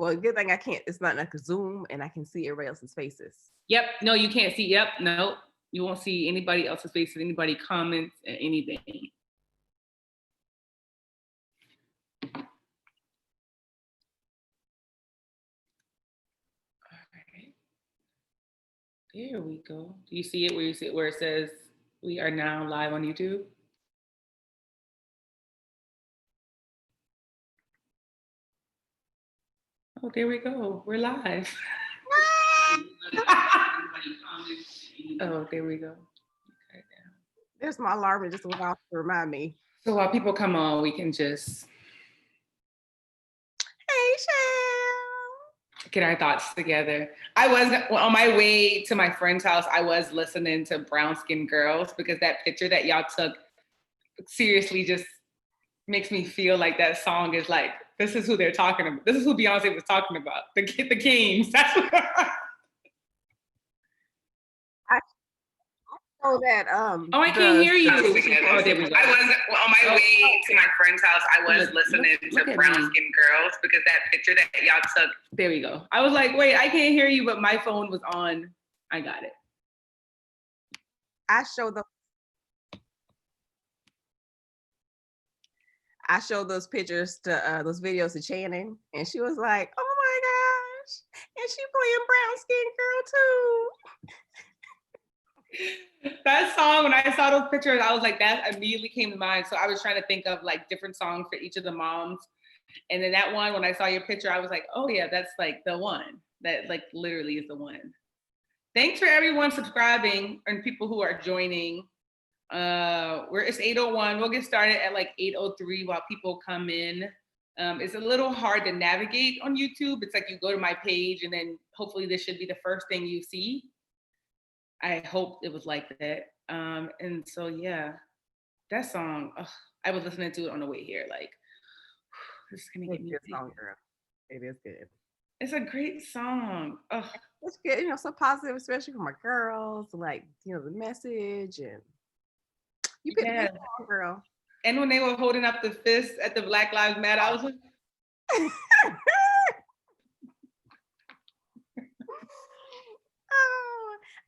Well, good thing I can't. It's not like a Zoom, and I can see everybody else's faces. Yep. No, you can't see. Yep. No, you won't see anybody else's faces, anybody comments, anything. There we go. Do you see it where it says we are now live on YouTube? Oh, there we go. We're live. Oh, there we go. Okay, there's my alarm. It just went off to remind me. So while people come on, we can just get our thoughts together. I was on my way to my friend's house. I was listening to Brown Skin Girls because that picture that y'all took seriously just makes me feel like that song is like, this is who they're talking about. This is who Beyonce was talking about. The Kings. That's what Oh, that oh, I can't hear you. Oh, there we go. I was on my way to my friend's house. I was listening to Brown Skin Girls because that picture that y'all took. There we go. I was like, wait, I can't hear you, but my phone was on. I got it. I showed those pictures to those videos to Channing, and she was like, "Oh my gosh!" And she playing Brown Skin Girl too. That song, when I saw those pictures, I was like, that immediately came to mind. So I was trying to think of like different songs for each of the moms. And then that one, when I saw your picture, I was like, oh yeah, that's like the one. That like literally is the one. Thanks for everyone subscribing and people who are joining. It's 8:01. We'll get started at like 8:03 while people come in. It's a little hard to navigate on YouTube. It's like you go to my page and then hopefully this should be the first thing you see. I hope it was like that. And so, yeah, that song, I was listening to it on the way here. Like, this is going to get me. It's a good song, girl. It is good. It's a great song. It's good, so positive, especially for my girls. Like, the message, and you picked a good song, girl. And when they were holding up the fist at the Black Lives Matter, I was like,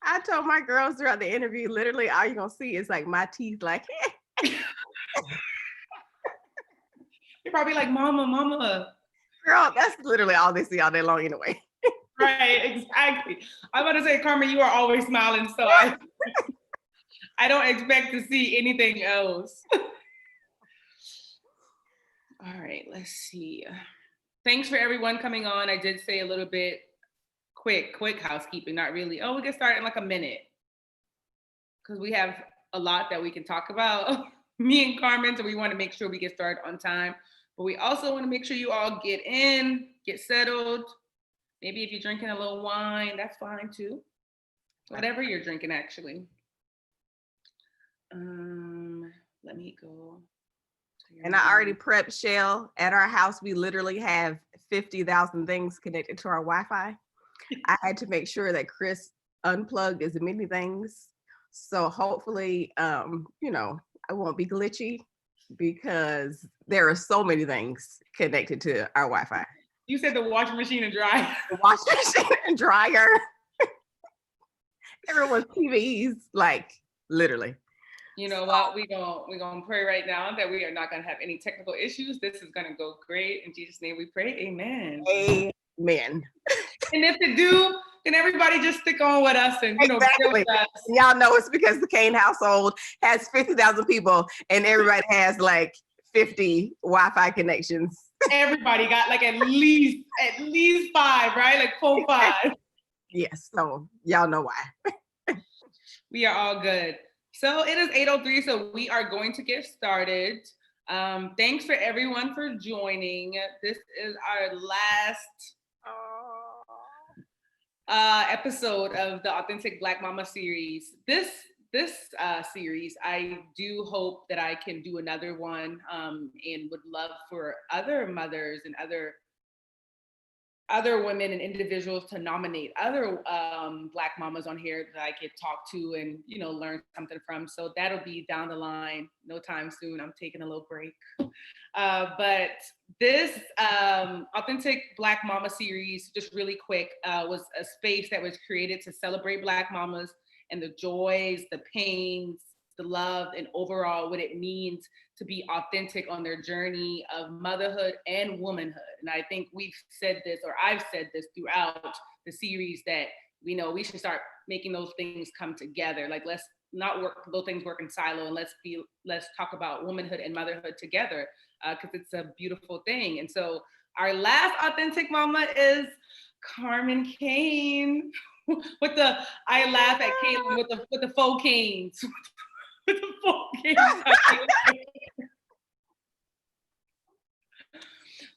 I told my girls throughout the interview, literally all you're gonna see is like my teeth, like you're probably like, mama. Girl, that's literally all they see all day long anyway. Right, exactly. I'm about to say, Carmen, you are always smiling, so I don't expect to see anything else. All right, let's see. Thanks for everyone coming on. I did say a little bit quick housekeeping, not really. We can start in like a minute because we have a lot that we can talk about, me and Carmen, so we want to make sure we get started on time. But we also want to make sure you all get settled. Maybe if you're drinking a little wine, that's fine too. Whatever you're drinking, actually. Let me go. And I already prepped Shell. At our house, we literally have 50,000 things connected to our Wi-Fi. I had to make sure that Chris unplugged as many things. So hopefully, I won't be glitchy because there are so many things connected to our Wi-Fi. You said the washing machine and dryer. The washing machine and dryer. Everyone's TVs, like literally. You know what? We're gonna pray right now that we are not gonna have any technical issues. This is gonna go great. In Jesus' name we pray. Amen. Amen. And if it do, then everybody just stick on with us and exactly. With us. Y'all know it's because the Kane household has 50,000 people and everybody has like 50 Wi-Fi connections. Everybody got like at least 5, right? Like 4, 5. Yes, so y'all know why. We are all good. So it is 8:03, so we are going to get started. Thanks for everyone for joining. This is our last episode of the Authentic Black Mama series. This series, I do hope that I can do another one and would love for other mothers and other other women and individuals to nominate other Black mamas on here that I could talk to and, you know, learn something from. So that'll be down the line, no time soon. I'm taking a little break. But this Authentic Black Mama series, just really quick, was a space that was created to celebrate Black mamas and the joys, the pains, the love, and overall what it means to be authentic on their journey of motherhood and womanhood. And I think we've said this, or I've said this throughout the series, that we know we should start making those things come together. Like, let's not work, those things work in silo, and let's talk about womanhood and motherhood together, because it's a beautiful thing. And so our last authentic mama is Carmen Kane. With the, I laugh at Caitlin with the faux canes. With the faux canes.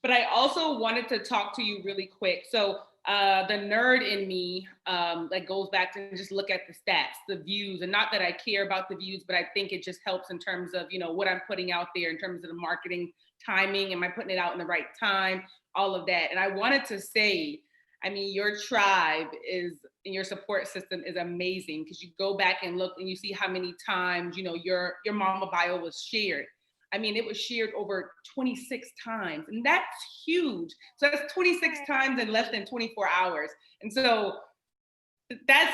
But I also wanted to talk to you really quick. So the nerd in me like goes back to just look at the stats, the views, and not that I care about the views, but I think it just helps in terms of, you know, what I'm putting out there in terms of the marketing timing. Am I putting it out in the right time? All of that. And I wanted to say, I mean, your tribe is, and your support system is amazing, because you go back and look and you see how many times, you know, your mama bio was shared. I mean, it was shared over 26 times, and that's huge. So that's 26 times in less than 24 hours. And so that's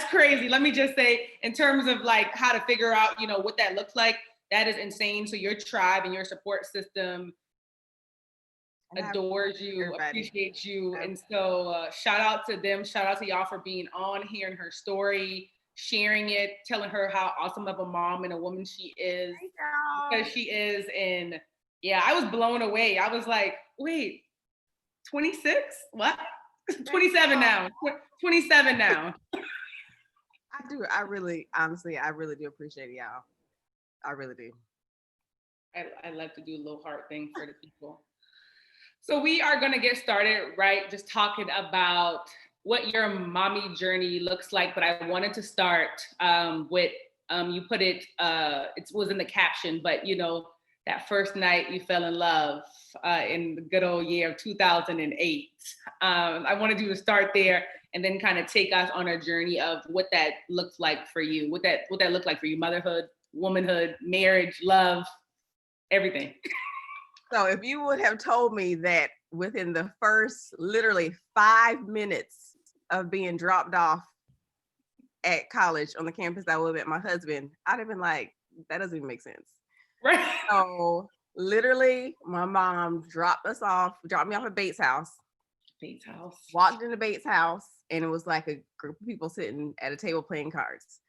crazy. Let me just say, in terms of like how to figure out, you know, what that looks like, that is insane. So your tribe and your support system adores you, appreciates you. And so shout out to them. Shout out to y'all for being on, hearing her story, sharing it, telling her how awesome of a mom and a woman she is, because she is. And yeah, I was blown away. I was like, wait, 26? What? 27 now. 27 now. I really, honestly, I really do appreciate y'all. I really do. I like to do a little heart thing for the people. So we are going to get started, right? Just talking about what your mommy journey looks like. But I wanted to start with, you put it, it was in the caption, but you know, that first night you fell in love in the good old year of 2008. I wanted you to start there and then kind of take us on a journey of what that looks like for you, what that looked like for you, motherhood, womanhood, marriage, love, everything. So if you would have told me that within the first literally 5 minutes of being dropped off at college on the campus I would have met my husband, I'd have been like, that doesn't even make sense. Right. So literally my mom dropped me off at Bates' house. Walked into Bates' house, and it was like a group of people sitting at a table playing cards.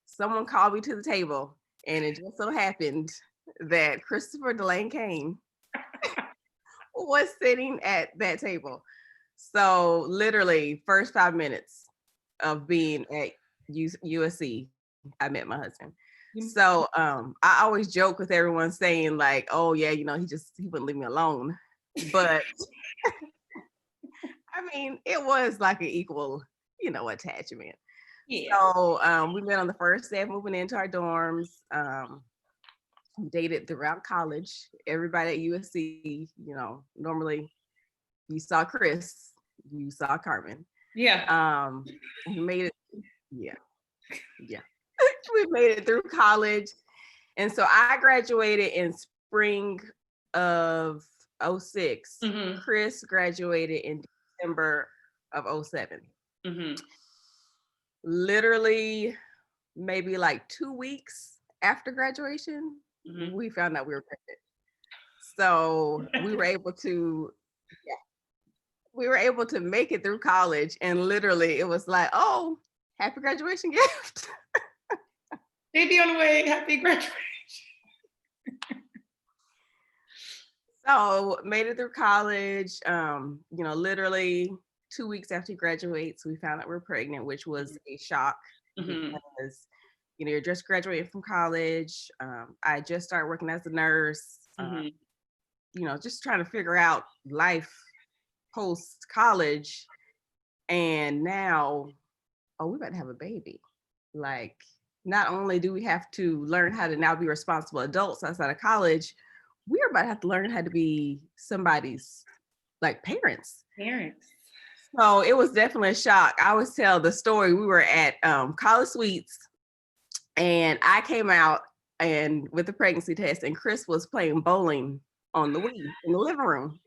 Someone called me to the table, and it just so happened that Christopher Delane Kane was sitting at that table. So literally first 5 minutes of being at USC, I met my husband. So I always joke with everyone saying like, oh yeah, you know, he wouldn't leave me alone. But I mean, it was like an equal, you know, attachment. Yeah. So we met on the first day of moving into our dorms. Dated throughout college. Everybody at USC, you know, normally you saw Chris, you saw Carmen. Yeah. We made it. Yeah. We made it through college. And so I graduated in spring of 06. Mm-hmm. Chris graduated in December of 07. Mm-hmm. Literally maybe like 2 weeks after graduation, mm-hmm, we found out we were pregnant. So we were able to make it through college, and literally it was like, oh, happy graduation gift. Baby on the way, happy graduation. So made it through college. You know, literally 2 weeks after he graduates, we found out we're pregnant, which was a shock, mm-hmm, because you know, you're just graduating from college. I just started working as a nurse. Mm-hmm. You know, just trying to figure out life post college, and now, oh, we're about to have a baby. Like, not only do we have to learn how to now be responsible adults outside of college, we're about to have to learn how to be somebody's like parents. Parents. So it was definitely a shock. I always tell the story. We were at College Suites, and I came out and with the pregnancy test, and Chris was playing bowling on the Wii in the living room.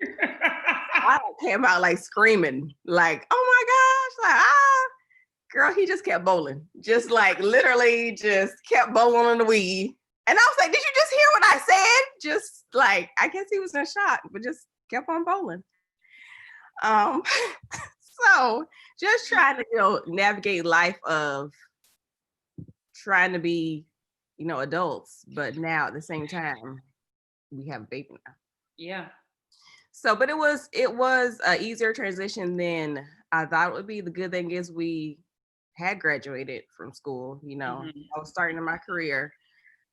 I came out like screaming, like, "Oh my gosh!" Like, girl, he just kept bowling, just like literally just kept bowling on the Wii. And I was like, "Did you just hear what I said?" Just like, I guess he was in shock, but just kept on bowling. So just trying to, navigate life of trying to be, adults, but now at the same time, we have a baby now. Yeah. So, but it was a easier transition than I thought it would be. The good thing is we had graduated from school. I was starting in my career.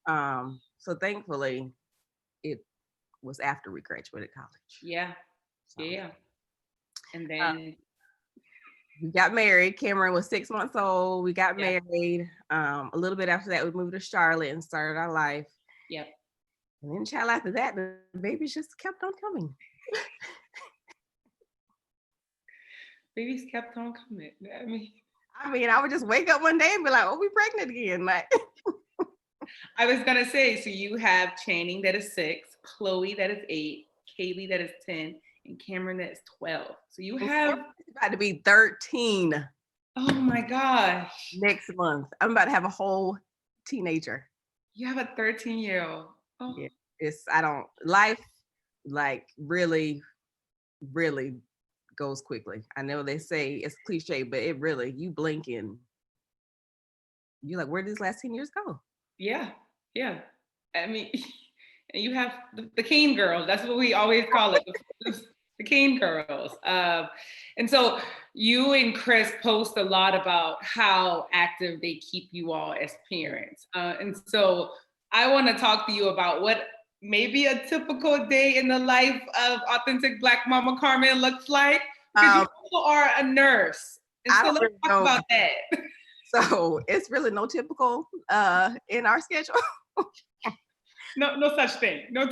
So thankfully, it was after we graduated college. Yeah. So, Yeah. And then we got married. Cameron was 6 months old. We got Yeah. married. A little bit after that, we moved to Charlotte and started our life. Yep. And then, child, after that, the babies just kept on coming. Babies kept on coming. I mean, I would just wake up one day and be like, "Oh, we pregnant again." Like, I was gonna say, so you have Channing that is 6, Chloe that is 8, Kaylee that is 10, and Cameron that is 12. So you have it's about to be 13 oh my gosh. next month. I'm about to have a whole teenager. You have a 13-year-old. Oh. Yeah, life like really, really goes quickly. I know they say it's cliche, but it really, you blink and you're like, where did these last 10 years go? Yeah. Yeah. I mean, and you have the Kane girls. That's what we always call it. The Kane girls. And so you and Chris post a lot about how active they keep you all as parents. And so I want to talk to you about what maybe a typical day in the life of authentic Black mama Carmen looks like. Because you also are a nurse. And so let's talk about that. So it's really no typical in our schedule. No such thing. No.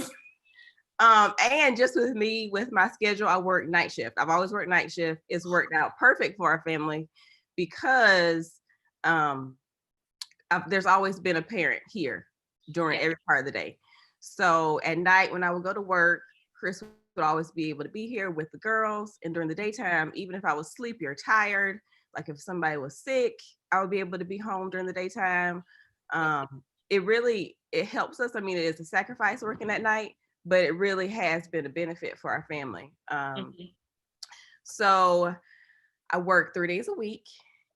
And just with my schedule, I work night shift. I've always worked night shift. It's worked out perfect for our family because there's always been a parent here during every part of the day. So at night when I would go to work, Chris would always be able to be here with the girls. And during the daytime, even if I was sleepy or tired, like if somebody was sick, I would be able to be home during the daytime. It helps us. I mean, it is a sacrifice working at night, but it really has been a benefit for our family. So I work 3 days a week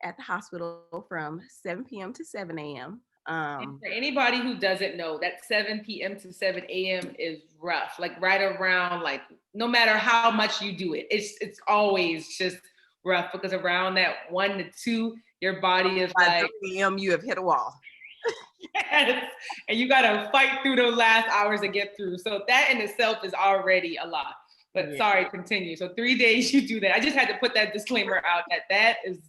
at the hospital from 7 p.m. to 7 a.m. For anybody who doesn't know, that 7 p.m. to 7 a.m. is rough. Like right around, like no matter how much you do it, it's always just rough because around that 1 to 2, your body is by like 3 p.m. you have hit a wall. Yes, and you gotta fight through those last hours to get through. So that in itself is already a lot. But sorry, continue. So 3 days you do that. I just had to put that disclaimer out that is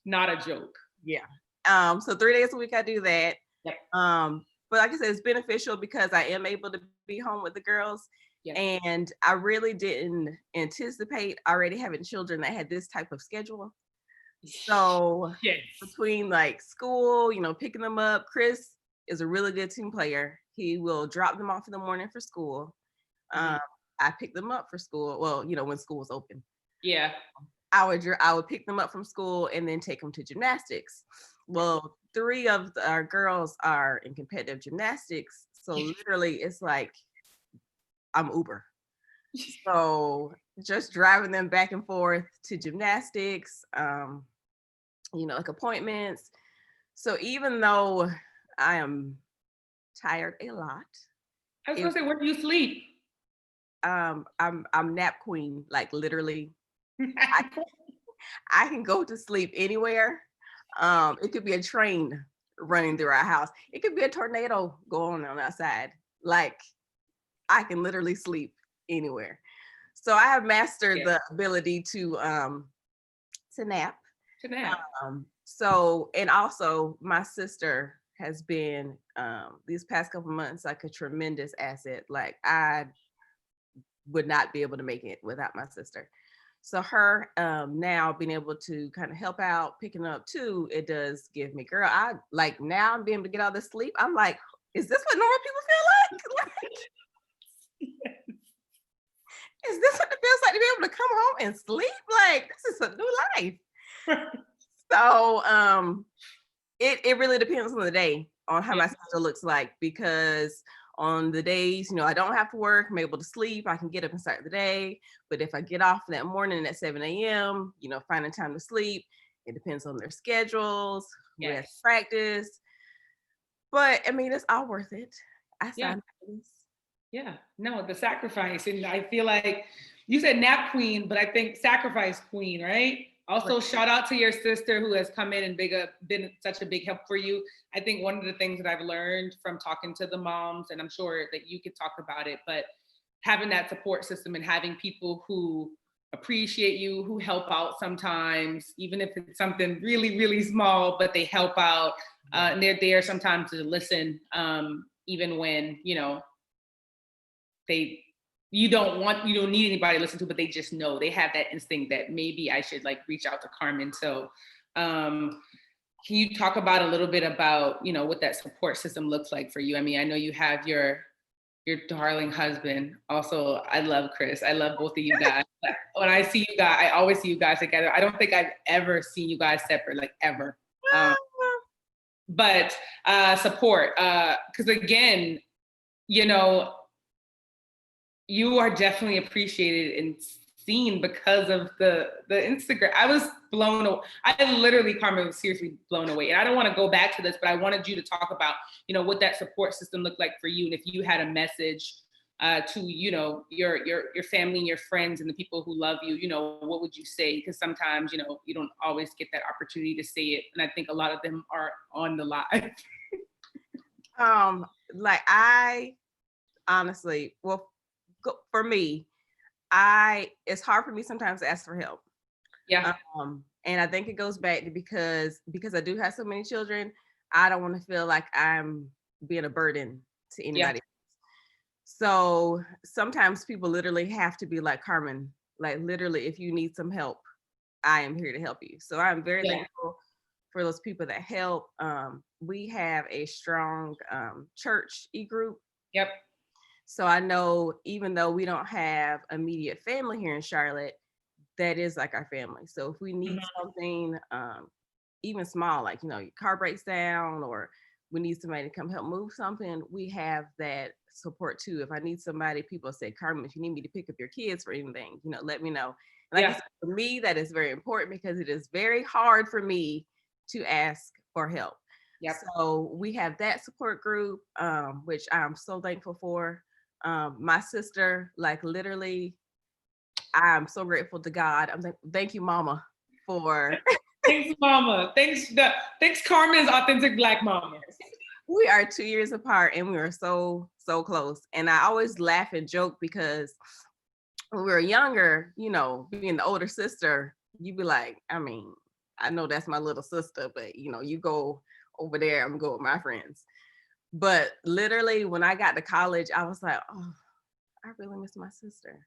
not a joke. Yeah. So 3 days a week I do that. Yep. But like I said, it's beneficial because I am able to be home with the girls. Yep. And I really didn't anticipate already having children that had this type of schedule. So between like school, picking them up, Chris is a really good team player. He will drop them off in the morning for school. I pick them up for school. Well, when school was open. Yeah. I would pick them up from school and then take them to gymnastics. Well, 3 of our girls are in competitive gymnastics. So literally it's like I'm Uber. So just driving them back and forth to gymnastics, like appointments. So even though I am tired a lot. I was gonna say, where do you sleep? I'm nap queen, like literally. I can go to sleep anywhere. It could be a train running through our house. It could be a tornado going on outside. Like I can literally sleep anywhere. So I have mastered the ability to nap. To nap. So, and also my sister has been these past couple months like a tremendous asset. Like I would not be able to make it without my sister. So her now being able to kind of help out, picking up too, it does give me, girl, I like now I'm being able to get all this sleep. I'm like, is this what normal people feel like? Is this what it feels like to be able to come home and sleep? Like, this is a new life. So it really depends on the day on how my sister looks like, because on the days, I don't have to work, I'm able to sleep, I can get up and start the day. But if I get off that morning at 7 a.m., finding time to sleep, it depends on their schedules, who has practice. But I mean, it's all worth it. I signed up for this. Yeah, no, the sacrifice. And I feel like you said nap queen, but I think sacrifice queen, right? Also, shout out to your sister who has come in and been such a big help for you. I think one of the things that I've learned from talking to the moms, and I'm sure that you could talk about it, but having that support system and having people who appreciate you, who help out sometimes, even if it's something really, really small, but they help out. And they're there sometimes to listen, even when, you don't need anybody to listen to, but they just know, they have that instinct that maybe I should like reach out to Carmen. So can you talk about a little bit about, what that support system looks like for you? I mean, I know you have your darling husband. Also, I love Chris. I love both of you guys. When I see you guys, I always see you guys together. I don't think I've ever seen you guys separate, like ever. But support, because again, you are definitely appreciated and seen because of the Instagram. I was blown away. I literally, Carmen, was seriously blown away. And I don't want to go back to this, but I wanted you to talk about, what that support system looked like for you. And if you had a message to, your family and your friends and the people who love you, what would you say? Because sometimes, you don't always get that opportunity to say it. And I think a lot of them are on the live. Like I honestly, well, for me, it's hard for me sometimes to ask for help. Yeah. And I think it goes back to because I do have so many children, I don't want to feel like I'm being a burden to anybody. So sometimes people literally have to be like, Carmen, like literally, if you need some help, I am here to help you. So I'm very thankful for those people that help. We have a strong church e-group. Yep. So I know even though we don't have immediate family here in Charlotte, that is like our family. So if we need something, even small, like, your car breaks down or we need somebody to come help move something, we have that support too. If I need somebody, people say, Carmen, if you need me to pick up your kids for anything, let me know. And like I said, for me, that is very important because it is very hard for me to ask for help. Yep. So we have that support group, which I'm so thankful for. My sister, like literally, I'm so grateful to God. Thank you, Mama, for. Thanks, Mama. Thanks, Carmen's authentic Black mama. We are 2 years apart, and we are so close. And I always laugh and joke because when we were younger, being the older sister, you'd be like, I mean, I know that's my little sister, but you go over there, I'm going with my friends. But literally, when I got to college, I was like, oh, I really miss my sister.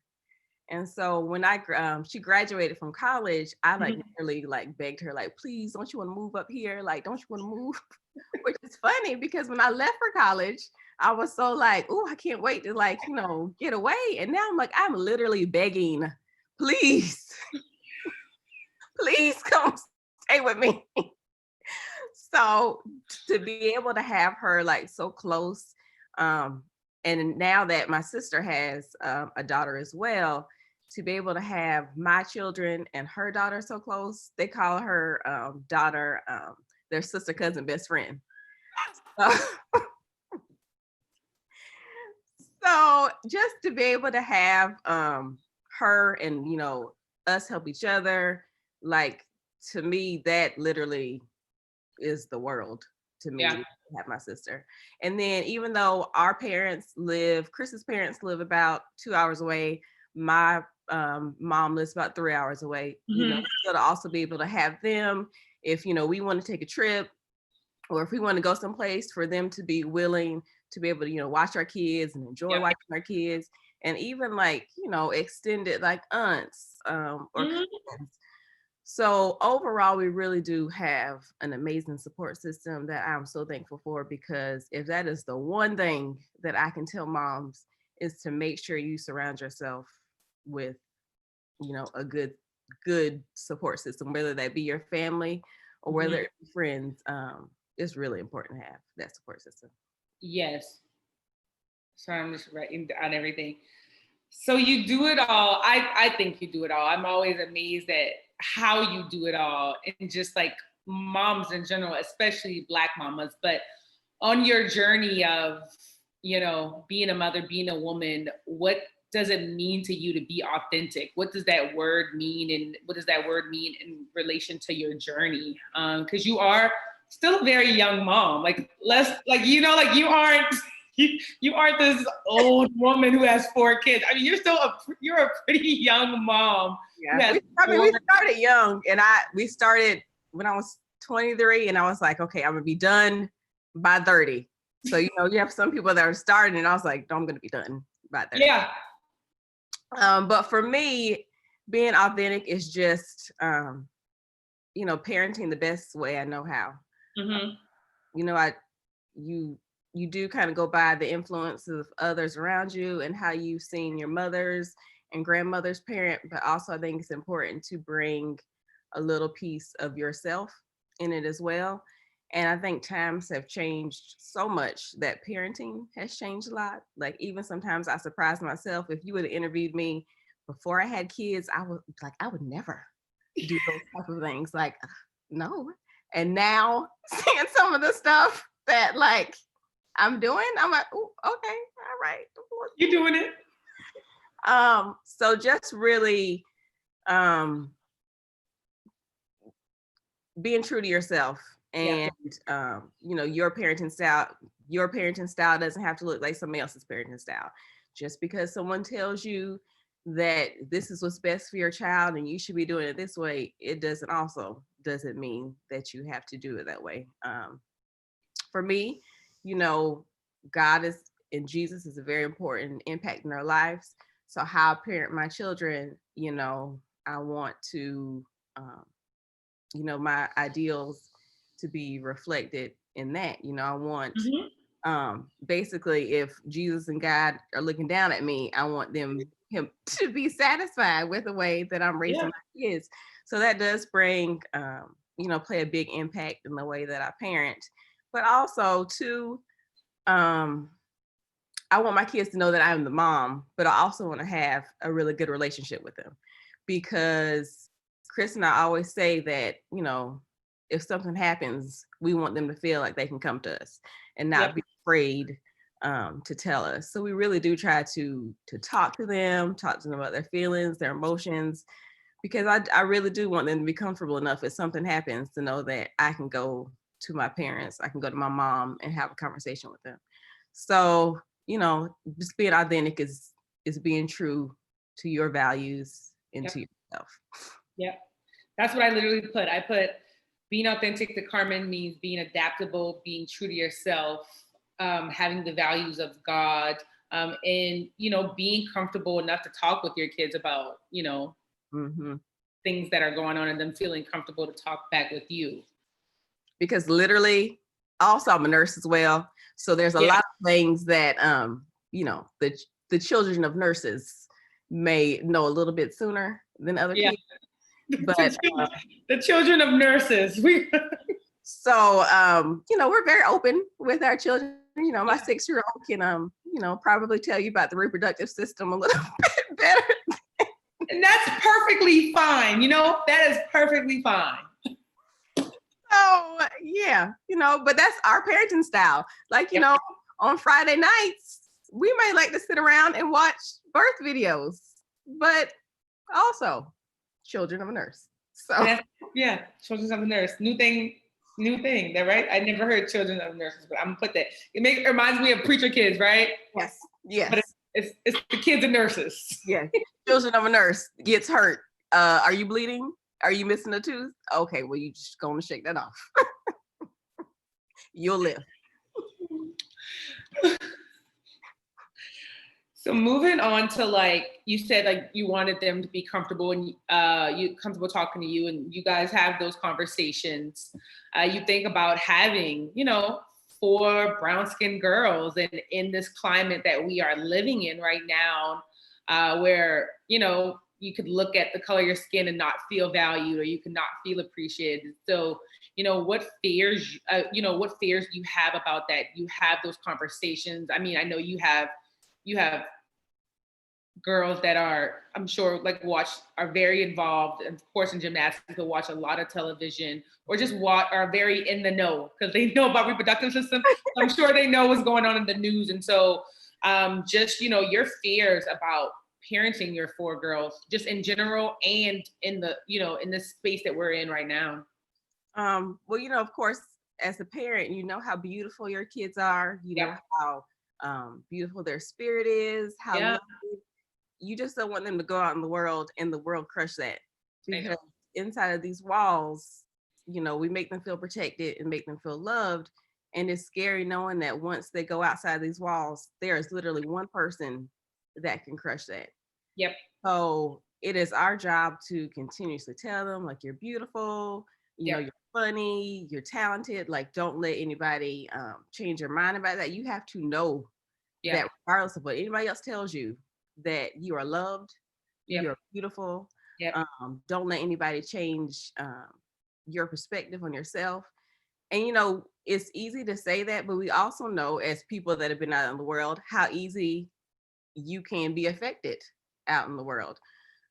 And so when she graduated from college, I literally begged her, like, please, don't you want to move up here? Like, don't you want to move? Which is funny because when I left for college, I was so like, oh, I can't wait to get away. And now I'm like, I'm literally begging, please, please come stay with me. So to be able to have her so close, and now that my sister has a daughter as well, to be able to have my children and her daughter so close, they call her daughter their sister, cousin, best friend. So just to be able to have her and us help each other, to me, that literally is the world to me. To have my sister. And then even though Chris's parents live about 2 hours away, my mom lives about 3 hours away, still to also be able to have them if we want to take a trip or if we want to go someplace, for them to be willing to be able to watch our kids and enjoy watching our kids. and even like, extended like aunts or Mhm. cousins. So overall, we really do have an amazing support system that I'm so thankful for, because if that is the one thing that I can tell moms, is to make sure you surround yourself with, a good support system, whether that be your family or whether Mhm. it be friends. It's really important to have that support system. Yes. So I'm just writing down everything. So you do it all. I think you do it all. I'm always amazed at how you do it all, and just like moms in general, especially Black mamas. But on your journey of, being a mother, being a woman, what does it mean to you to be authentic? What does that word mean, and what does that word mean in relation to your journey? Because you are still a very young mom. Like less, like like you aren't. You aren't this old woman who has 4 kids. I mean, you're a pretty young mom who Yeah, has we 4. started young, and we started when I was 23, and I was like, okay, I'm gonna be done by 30. So you have some people that are starting, and I was like, no, I'm gonna be done by 30. Yeah. But for me, being authentic is just parenting the best way I know how. Mm-hmm. I you do kind of go by the influence of others around you and how you've seen your mothers and grandmothers parent, but also I think it's important to bring a little piece of yourself in it as well. And I think times have changed so much that parenting has changed a lot. Like even sometimes I surprise myself. If you would have interviewed me before I had kids, I would never do those type of things. Like, no. And now seeing some of the stuff that like I'm doing, I'm like, oh, okay, all right. You doing it? So just really being true to yourself, Yeah. and your parenting style doesn't have to look like somebody else's parenting style. Just because someone tells you that this is what's best for your child and you should be doing it this way, it doesn't mean that you have to do it that way. For me, God is and Jesus is a very important impact in our lives. So how I parent my children, I want to my ideals to be reflected in that. I want Mm-hmm. basically, if Jesus and God are looking down at me, I want him to be satisfied with the way that I'm raising Yeah. my kids. So that does bring play a big impact in the way that I parent. But also too, I want my kids to know that I'm the mom, but I also want to have a really good relationship with them, because Chris and I always say that, if something happens, we want them to feel like they can come to us and Yep. not be afraid to tell us. So we really do try to talk to them about their feelings, their emotions, because I really do want them to be comfortable enough if something happens to know that I can go to my parents, I can go to my mom and have a conversation with them. So, just being authentic is being true to your values and Yep. to yourself. Yep. That's what I literally put. I put being authentic to Carmen means being adaptable, being true to yourself, having the values of God, and being comfortable enough to talk with your kids about Mm-hmm. things that are going on, and them feeling comfortable to talk back with you. Because literally, also I'm a nurse as well, so there's a Yeah. lot of things that the children of nurses may know a little bit sooner than other Yeah. kids. But The children of nurses. so we're very open with our children. My 6-year-old can probably tell you about the reproductive system a little bit better. And that's perfectly fine. That is perfectly fine. So yeah, but that's our parenting style. Like, Yep. on Friday nights, we may like to sit around and watch birth videos, but also children of a nurse. So Yeah, children of a nurse. New thing. That right? I never heard children of nurses, but I'm gonna put that. It reminds me of preacher kids, right? yes, But it's the kids of nurses. yes. Children of a nurse gets hurt. Are you bleeding? Are you missing a tooth? Okay, well, you just gonna shake that off. You'll live. So moving on to like, you said like you wanted them to be comfortable and you comfortable talking to you and you guys have those conversations. You think about having, 4 brown skinned girls and in this climate that we are living in right now, where, you could look at the color of your skin and not feel valued or you could not feel appreciated. So, what fears you have about that? You have those conversations. I mean, I know you have girls that are, I'm sure, like are very involved, of course, in gymnastics, but watch a lot of television or just are very in the know because they know about reproductive system. I'm sure they know what's going on in the news. And so just, your fears about parenting your 4 girls, just in general and in the, in this space that we're in right now. Well, of course, as a parent, you know how beautiful your kids are, know how beautiful their spirit is, how lovely. You just don't want them to go out in the world and the world crush that, because inside of these walls, we make them feel protected and make them feel loved. And it's scary knowing that once they go outside these walls, there is literally one person that can crush that. Yep. So it is our job to continuously tell them, like, you're beautiful, you're funny, you're talented, like, don't let anybody change your mind about that. You have to know that regardless of what anybody else tells you, that you are loved, you're beautiful. Don't let anybody change your perspective on yourself. And it's easy to say that, but we also know, as people that have been out in the world, how easy you can be affected out in the world.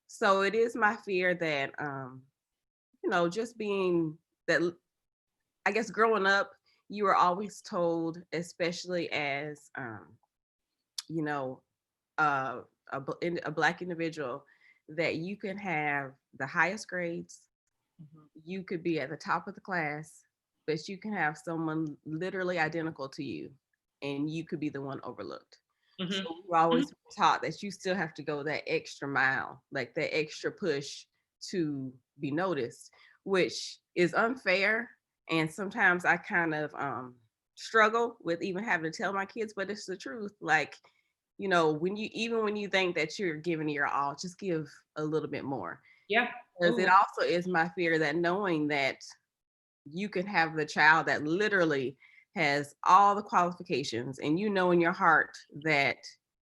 So it is my fear that just being that, I guess, growing up, you were always told, especially as a Black individual, that you can have the highest grades, you could be at the top of the class, but you can have someone literally identical to you and you could be the one overlooked. So we're always taught that you still have to go that extra mile, like that extra push to be noticed, which is unfair. And sometimes I kind of struggle with even having to tell my kids, but it's the truth. Like, when you think that you're giving your all, just give a little bit more. Yeah. Because it also is my fear that knowing that you can have the child that literally has all the qualifications and in your heart that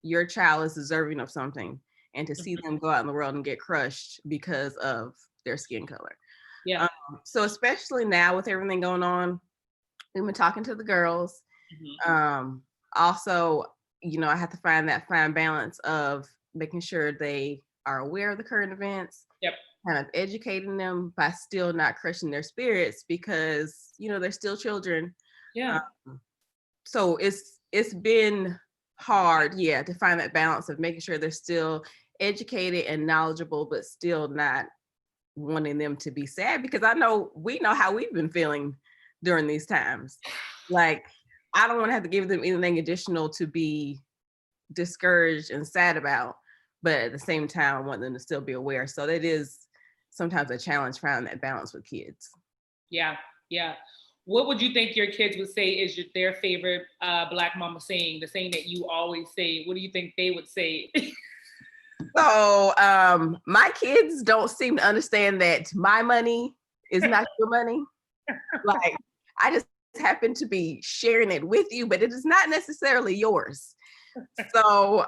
your child is deserving of something, and to see them go out in the world and get crushed because of their skin color. Yeah. So especially now with everything going on, we've been talking to the girls. Also, I have to find that fine balance of making sure they are aware of the current events, kind of educating them by still not crushing their spirits, because they're still children. So it's been hard, to find that balance of making sure they're still educated and knowledgeable, but still not wanting them to be sad, because we know how we've been feeling during these times. Like, I don't want to have to give them anything additional to be discouraged and sad about, but at the same time, I want them to still be aware. So that is sometimes a challenge, finding that balance with kids. Yeah. What would you think your kids would say is their favorite Black mama saying, the saying that you always say? What do you think they would say? So my kids don't seem to understand that my money is not your money. Like, I just happen to be sharing it with you, but it is not necessarily yours. So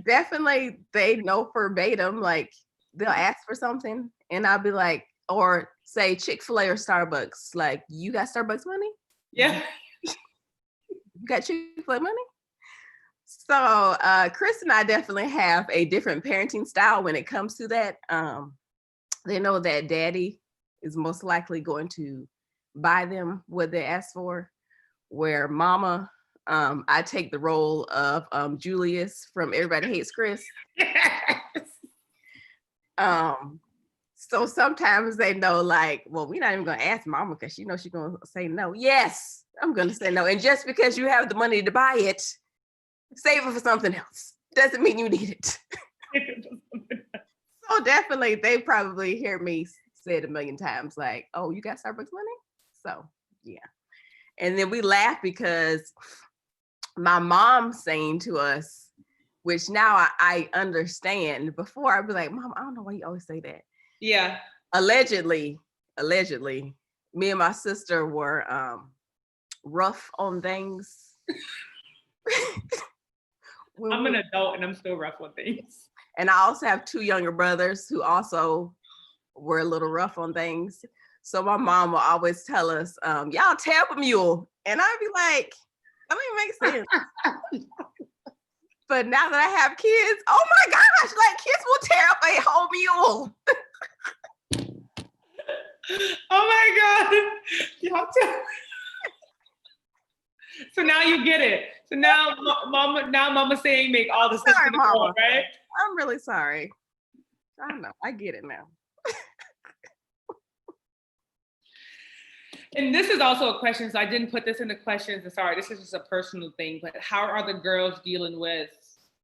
definitely they know verbatim, like, they'll ask for something and I'll be like, or say Chick-fil-A or Starbucks, like, you got Starbucks money? Yeah. You got Chick-fil-A money? So Chris and I definitely have a different parenting style when it comes to that. They know that daddy is most likely going to buy them what they ask for, where mama, I take the role of Julius from Everybody Hates Chris. So sometimes they know, like, well, we're not even gonna ask mama because she's gonna say no. Yes, I'm gonna say no. And just because you have the money to buy it, save it for something else. Doesn't mean you need it. So definitely they probably hear me say it a million times, like, oh, you got Starbucks money? So yeah. And then we laugh because my mom saying to us which now I understand. Before I'd be like, Mom, I don't know why you always say that. Yeah. Allegedly, me and my sister were rough on things. I'm an adult and I'm still rough on things. And I also have 2 younger brothers who also were a little rough on things. So my mom will always tell us, y'all tap a mule. And I'd be like, that don't even make sense. But now that I have kids, oh my gosh, like kids will tear up a whole mule. Oh my God. Y'all So now you get it. So now mama saying make all the sense in the world, right? I'm really sorry. I know, I get it now. And this is also a question, so I didn't put this in the questions. Sorry, this is just a personal thing, but how are the girls dealing with,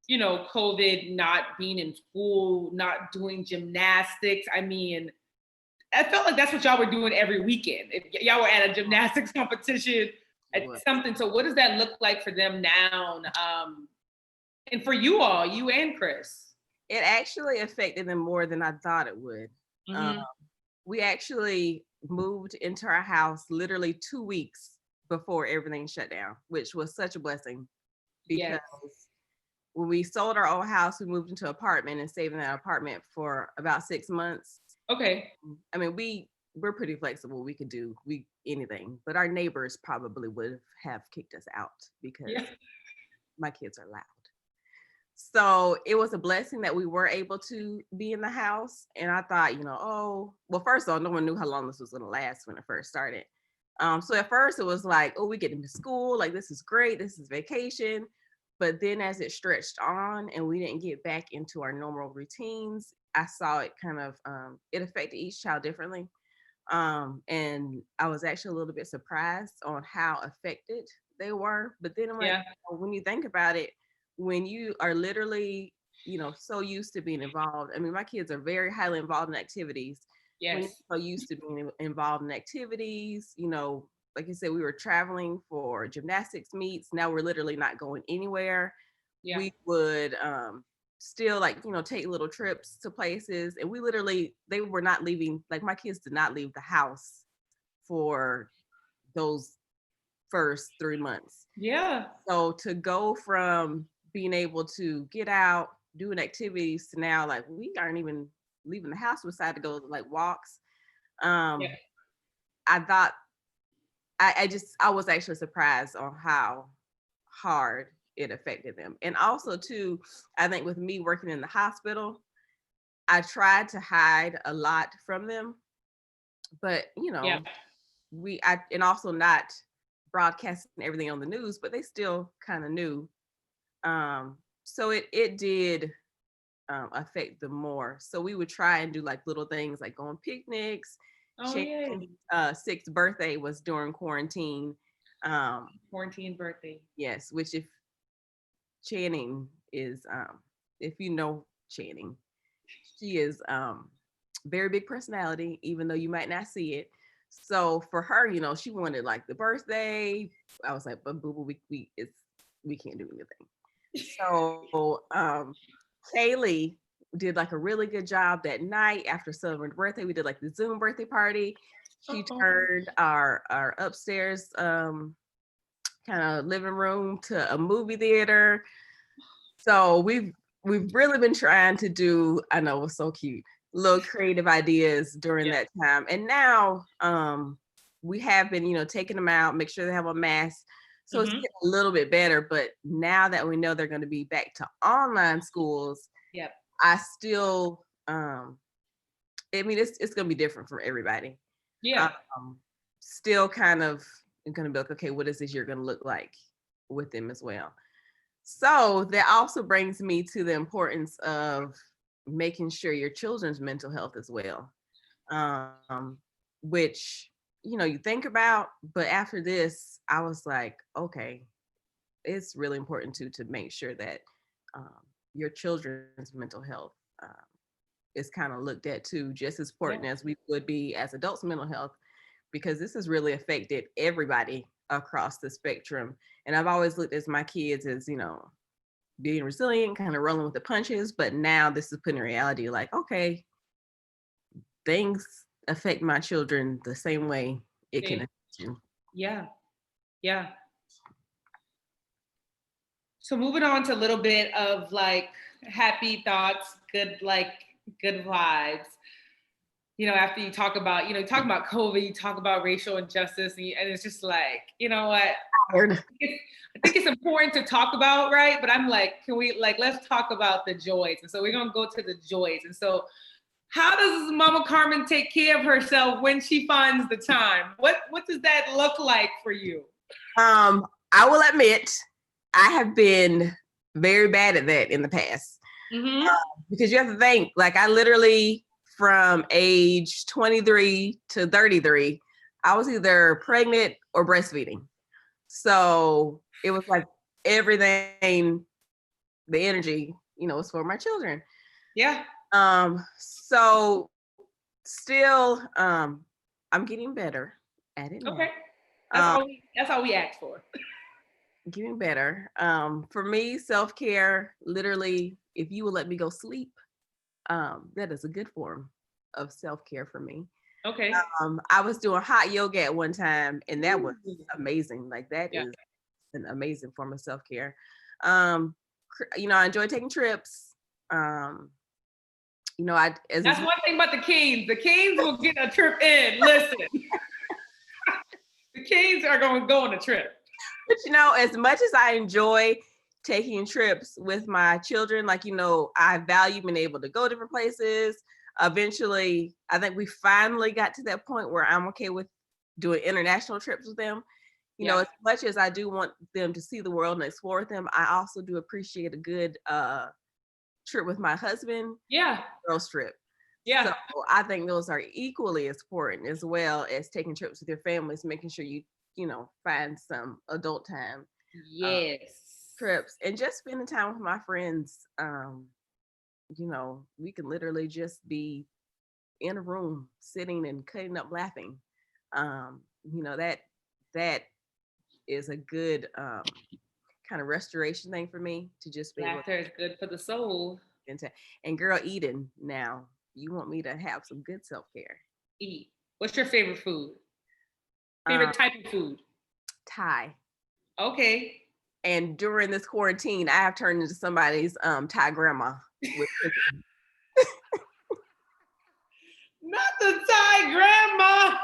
you know, COVID, not being in school, not doing gymnastics? I mean, I felt like that's what y'all were doing every weekend. If y'all were at a gymnastics competition, at something. So what does that look like for them now? And for you all, you and Chris? It actually affected them more than I thought it would. Mm-hmm. We actually moved into our house literally 2 weeks before everything shut down, which was such a blessing because when we sold our old house, we moved into an apartment and stayed in that apartment for about 6 months. Okay. I mean, we're pretty flexible. We could do anything, but our neighbors probably would have kicked us out because my kids are loud. So it was a blessing that we were able to be in the house. And I thought, you know, well, first of all, no one knew how long this was going to last when it first started. So at first it was like, oh, we get into school, like this is great, this is vacation. But then as it stretched on and we didn't get back into our normal routines, I saw it kind of, it affected each child differently. And I was actually a little bit surprised on how affected they were. But then I'm like, when you think about it, when you are literally, you know, so used to being involved. I mean, my kids are very highly involved in activities. Yes. When you're so used to being involved in activities, you know, like you said, we were traveling for gymnastics meets. Now we're literally not going anywhere. Yeah. We would still like, you know, take little trips to places. And we literally, they were not leaving, like my kids did not leave the house for those first 3 months. Yeah. So to go from being able to get out, doing activities to now, like we aren't even leaving the house. We decided to go like walks. I thought, I was actually surprised on how hard it affected them. And also too, I think with me working in the hospital, I tried to hide a lot from them, but you know, and also not broadcasting everything on the news, but they still kind of knew. So it did affect them more. So we would try and do like little things like go on picnics. Shannon's 6th birthday was during quarantine. Quarantine birthday. Yes, which if Channing is, if you know Channing, she is very big personality, even though you might not see it. So for her, you know, she wanted like the birthday. I was like, but boo boo, we can't do anything. So Kaylee did like a really good job that night after celebrating birthday. We did like the Zoom birthday party. She turned our upstairs kind of living room to a movie theater. So we've really been trying to do, I know it was so cute, little creative ideas during that time. And now we have been, you know, taking them out, make sure they have a mask. So it's getting a little bit better, but now that we know they're going to be back to online schools, I still, I mean, it's going to be different for everybody. Still kind of going to be like, okay, what is this year going to look like with them as well? So that also brings me to the importance of making sure your children's mental health as well, which, you know, you think about, but after this, I was like, okay, it's really important to make sure that your children's mental health is kind of looked at too, just as important as we would be as adults' mental health, because this has really affected everybody across the spectrum. And I've always looked at my kids as, you know, being resilient, kind of rolling with the punches. But now this is putting in reality, like, okay, things affect my children the same way it can affect you. Yeah. Yeah. So moving on to a little bit of like happy thoughts, good vibes. You know, after you talk about, you talk about COVID, you talk about racial injustice, and it's just like, you know what? I think it's important to talk about, right? But I'm like, can we let's talk about the joys. And so we're gonna go to the joys. And so how does Mama Carmen take care of herself when she finds the time? What does that look like for you? I will admit, I have been very bad at that in the past. Mm-hmm. Because you have to think, like, I literally, from age 23 to 33, I was either pregnant or breastfeeding. So it was like everything, the energy, was for my children. Yeah. So still, I'm getting better at it now. Okay. That's all we asked for. Getting better. For me, self-care, literally, if you will let me go sleep, that is a good form of self-care for me. Okay. I was doing hot yoga at one time, and that was amazing. Like, that is an amazing form of self-care. I enjoy taking trips. That's one thing about the Canes. The Canes will get a trip in. Listen, the Canes are going to go on a trip. But as much as I enjoy taking trips with my children, I value being able to go different places. Eventually, I think we finally got to that point where I'm okay with doing international trips with them. As much as I do want them to see the world and explore with them, I also do appreciate a good trip with my husband. Yeah. Girls trip. Yeah. So I think those are equally as important, as well as taking trips with your families, making sure you find some adult time. Yes. Trips and just spending time with my friends. We can literally just be in a room, sitting and cutting up laughing. That is a good kind of restoration thing for me, to just be laughter is good for the soul. And girl, eating now. You want me to have some good self-care. Eat. What's your favorite food? Favorite type of food? Thai. Okay. And during this quarantine, I have turned into somebody's Thai grandma with cooking. Not the Thai grandma.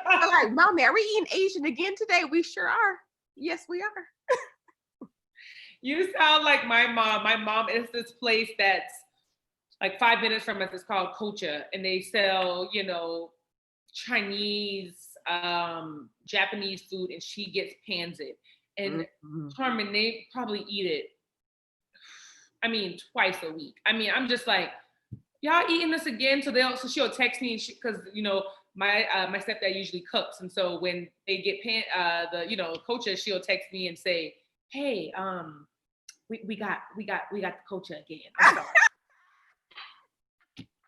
I'm like, Mommy, are we eating Asian again today? We sure are. Yes, we are. You sound like my mom. My mom is this place that's like 5 minutes from us. It's called Kocha, and they sell, Chinese, Japanese food, and she gets pans it. And Carmen, they probably eat it, twice a week. I'm just like, y'all eating this again? So she'll text me, because my stepdad usually cooks, and so when they get Kocha, she'll text me and say, hey, we got the Kocha again. I'm sorry.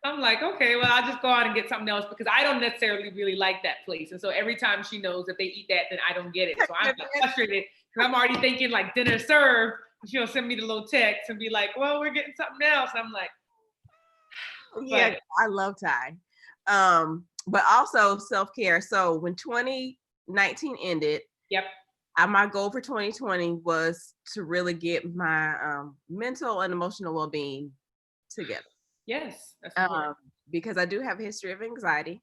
I'm like, okay, well, I'll just go out and get something else, because I don't necessarily really like that place. And so every time she knows that they eat that, then I don't get it. So I'm frustrated, because I'm already thinking like dinner served. She'll send me the little text and be like, well, we're getting something else. And I'm like, yeah, I love Thai. But also self-care. So when 2019 ended, my goal for 2020 was to really get my mental and emotional well-being together. Yes. Because I do have a history of anxiety.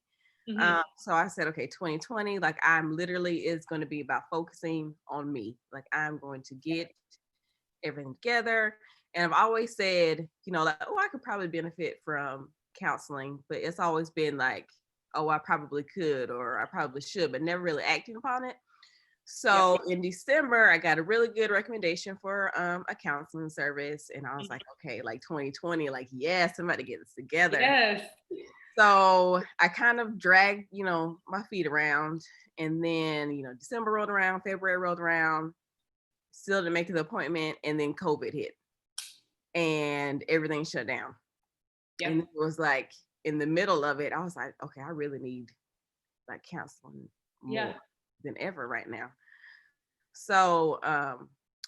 So I said, okay, 2020, like, I'm literally is going to be about focusing on me. Like, I'm going to get everything together. And I've always said, I could probably benefit from counseling, but it's always been like, oh, I probably could, or I probably should, but never really acting upon it. So in December, I got a really good recommendation for a counseling service. And I was like, okay, like 2020, like, somebody get this together. Yes. So I kind of dragged, my feet around. And then, December rolled around, February rolled around, still didn't make the appointment. And then COVID hit and everything shut down. And it was like, in the middle of it, I was like, okay, I really need like counseling more than ever right now. So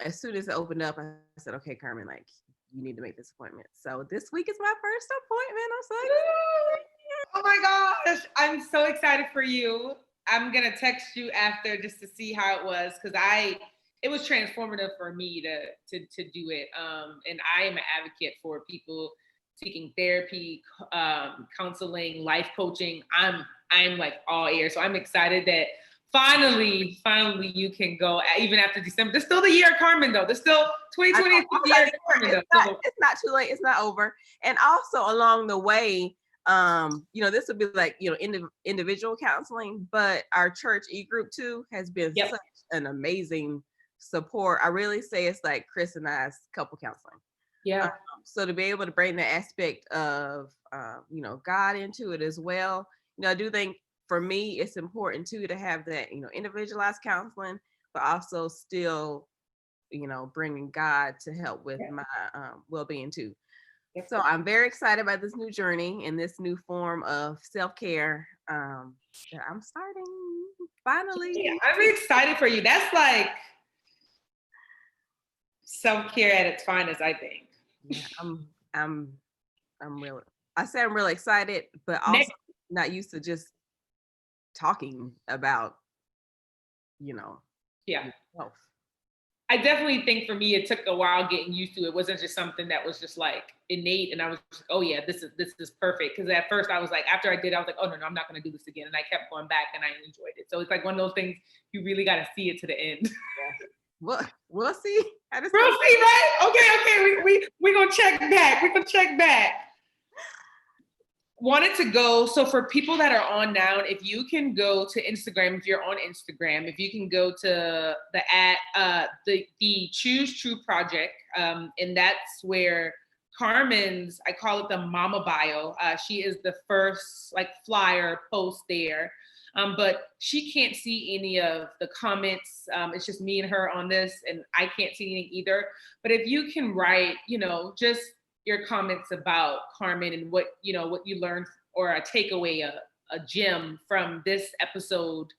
as soon as it opened up, I said, okay, Carmen, like, you need to make this appointment. So this week is my first appointment. I'm so excited. Oh my gosh, I'm so excited for you. I'm gonna text you after just to see how it was, because it was transformative for me to do it. And I am an advocate for people seeking therapy, counseling, life coaching. I'm like all ears. So I'm excited that finally you can go even after December. There's still the year of Carmen though. There's still 2020 is the year of Carmen though. It's not too late. It's not over. And also along the way, this would be like, individual counseling, but our church e-group too has been such an amazing support. I really say it's like Chris and I's couple counseling. Yeah. So to be able to bring the aspect of, God into it as well, I do think for me, it's important too to have that, individualized counseling, but also still, bringing God to help with my well-being too. So I'm very excited about this new journey and this new form of self-care that I'm starting finally. Yeah, I'm excited for you. That's like self-care at its finest, I think. Yeah, I'm really, I say I'm really excited, but also not used to just talking about, health. I definitely think for me, it took a while getting used to it. It wasn't just something that was just like innate. And I was just, oh yeah, this is perfect. Cause at first I was like, after I did, I was like, oh no, I'm not going to do this again. And I kept going back and I enjoyed it. So it's like one of those things you really got to see it to the end. Yeah. We'll see. We'll see, right? Okay. We're going to check back. We're going to check back. Wanted to go, so for people that are on now, if you can go to Instagram, if you're on Instagram, if you can go to the Choose True Project, and that's where Carmen's, I call it the mama bio. She is the first like flyer post there, but she can't see any of the comments. It's just me and her on this, and I can't see anything either. But if you can write, just your comments about Carmen and what you learned, or a takeaway, a gem from this episode,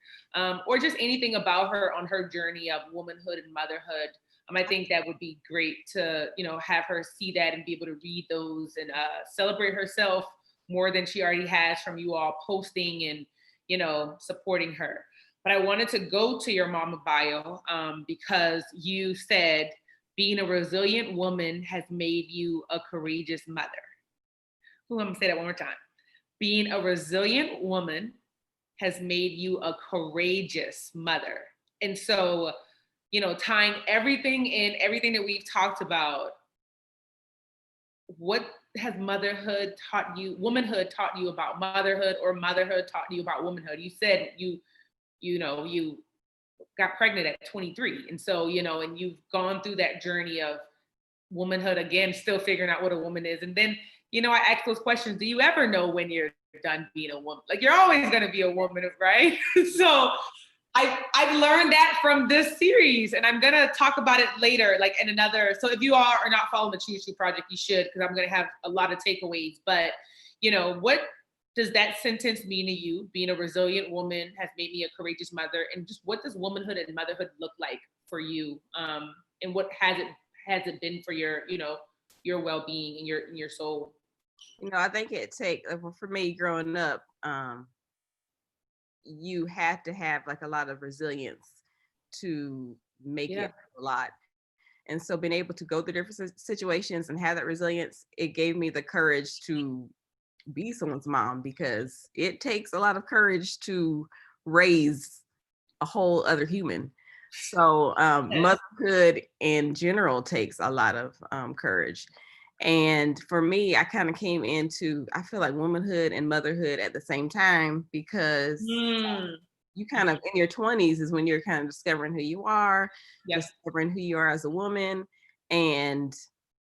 or just anything about her on her journey of womanhood and motherhood. I think that would be great to, have her see that and be able to read those and celebrate herself more than she already has from you all posting and, supporting her. But I wanted to go to your mama bio because you said, being a resilient woman has made you a courageous mother. Ooh, I'm gonna say that one more time. Being a resilient woman has made you a courageous mother. And so, tying everything in, everything that we've talked about, what has motherhood taught you, womanhood taught you about motherhood, or motherhood taught you about womanhood? You said you got pregnant at 23. And so, and you've gone through that journey of womanhood again, still figuring out what a woman is. And then, I ask those questions. Do you ever know when you're done being a woman? Like, you're always going to be a woman, right? So I've learned that from this series, and I'm going to talk about it later, like in another. So if you are not following the Choose True Project, you should, because I'm going to have a lot of takeaways. But, what does that sentence mean to you? Being a resilient woman has made me a courageous mother. And just what does womanhood and motherhood look like for you? And what has it been for your, your well-being and your soul? I think for me growing up, you had to have like a lot of resilience to make it a lot. And so being able to go through different situations and have that resilience, it gave me the courage to be someone's mom, because it takes a lot of courage to raise a whole other human. So motherhood in general takes a lot of courage. And for me, I kind of came into, I feel like womanhood and motherhood at the same time, because you kind of in your 20s is when you're kind of discovering who you are, discovering who you are as a woman. And